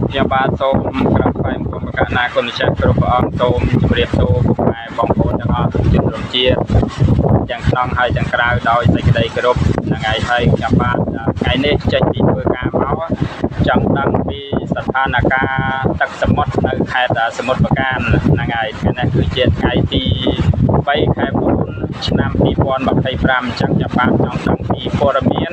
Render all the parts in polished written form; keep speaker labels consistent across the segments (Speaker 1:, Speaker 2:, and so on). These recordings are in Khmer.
Speaker 1: ខ្ញុំបាទសូមក្រាបថ្វាយបង្គំប្រកាសណាគុណម្ចាស់គ្រប់ព្រះអង្គសូមជម្រាបសួរពុកម៉ែបងប្អូនទាំងអស់ជនរួមជាតិទាំងក្នុងហើយទាំងក្រៅដោយសេចក្តីគោរពថ្ងៃហើយខ្ញុំបាទថ្ងៃនេះចេញពីធ្វើការមកចង់ដឹងពីស្ថានភាពទឹកសមុទ្រនៅខេត្តសមុទ្រប្រការហ្នឹងហើយថ្ងៃនេះគឺជាថ្ងៃទី3ខែ4ឆ្នាំ2025អញ្ចឹងខ្ញុំបាទចង់ដឹងពីព័ត៌មាន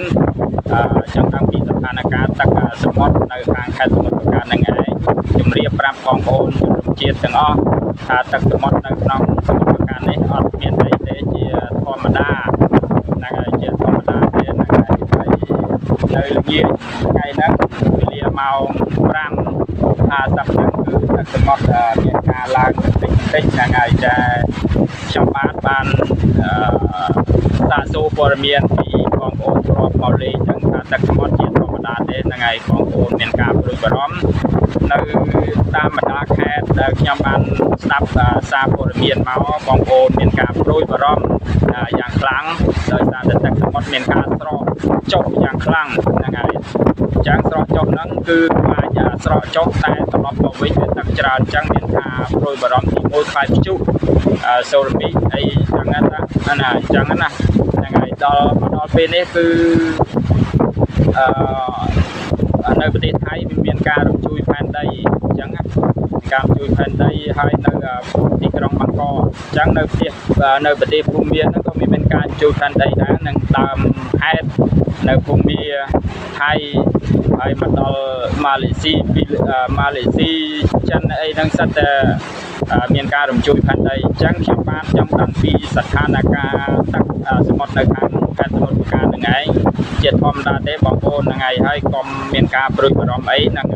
Speaker 1: ចង់ដឹងពីស្ថានភាពទឹកសមុទ្រនៅខាងខេត្តសមុទ្រប្រការហ្នឹងឯងជំរាបប្រាប់បងប្អូនជនរួមជាតិទាំងអស់ថាទឹកសមុទ្រនៅក្នុងសមុទ្រប្រការនេះអត់មានអីទេជាធម្មតាហ្នឹងហើយជាធម្មតាទេហ្នឹងហើយនៅល្ងាចថ្ងៃហ្នឹងវេលាម៉ោង5:50ហ្នឹងគឺទឹកសមុទ្រមានការឡើងបន្តិចហ្នឹងហើយតែខ្ញុំបានសាកសួរព័ត៌មានពីបងប្អូនធ្លាប់មកលេងហ្នឹងថាទឹកសមុទ្រជាធម្មតាទេហ្នឹងហើយបងប្អូនមានការព្រួយបារម្ភនៅតាមបណ្ដាខេត្តដែលខ្ញុំបានស្ដាប់សារព័ត៌មានមកបងប្អូនមានការព្រួយបារម្ភយ៉ាងខ្លាំងដោយសារតែទឹកសមុទ្រមានការស្រកចុះយ៉ាងខ្លាំងហ្នឹងហើយអញ្ចឹងស្រកចុះហ្នឹងគឺអាចស្រកចុះតែត្រឡប់មកវិញទឹកច្រើនអញ្ចឹងមានការព្រួយបារម្ភទីមួយខ្លាចព្យុះសូរ៉ាមីកអីចឹងណាអញ្ចឹងណាហ្នឹងហើយដល់ពេលនេះគឺនៅប្រទេសថៃមានការរំជួយផែនដីអញ្ចឹងការជួយផែនដីហើយនៅទីក្រុងបាងកកអញ្ចឹងនៅប្រទេសភូមាហ្នឹងក៏មានការជួយផែនដីដែរនឹងដើមហេតុនៅភូមាថៃហើយមកដល់ម៉ាឡេស៊ីចិនអីហ្នឹងសិតតែមានការរំជួយផែនដីអញ្ចឹងខ្ញុំបានចង់ដឹងពីស្ថានភាពទឹកសមុទ្រនៅខាងខេត្តសមុទ្រប្រការហ្នឹងឯងជាធម្មតាទេបងប្អូនហ្នឹងហើយកុំមានការព្រួយបារម្ភអីហ្នឹង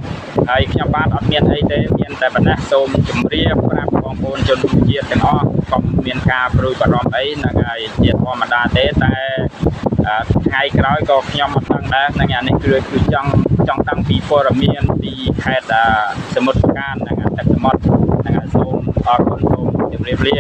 Speaker 1: ហើយខ្ញុំបាទអត់មានអីទេមានតែប៉ុណ្ណេះសូមជម្រាបប្រាប់បងប្អូនជនជាតិទាំងអស់កុំមានការព្រួយបារម្ភអីហ្នឹងហើយជាធម្មតាទេតែថ្ងៃក្រោយក៏ខ្ញុំអត់ដឹងដែរហ្នឹងអានេះគឺចង់តាំងពីព័ត៌មានពីខេត្តសមុទ្រប្រការហ្នឹងទឹកសមុទ្រហ្នឹងសូមអរគុណសូមជម្រាបលា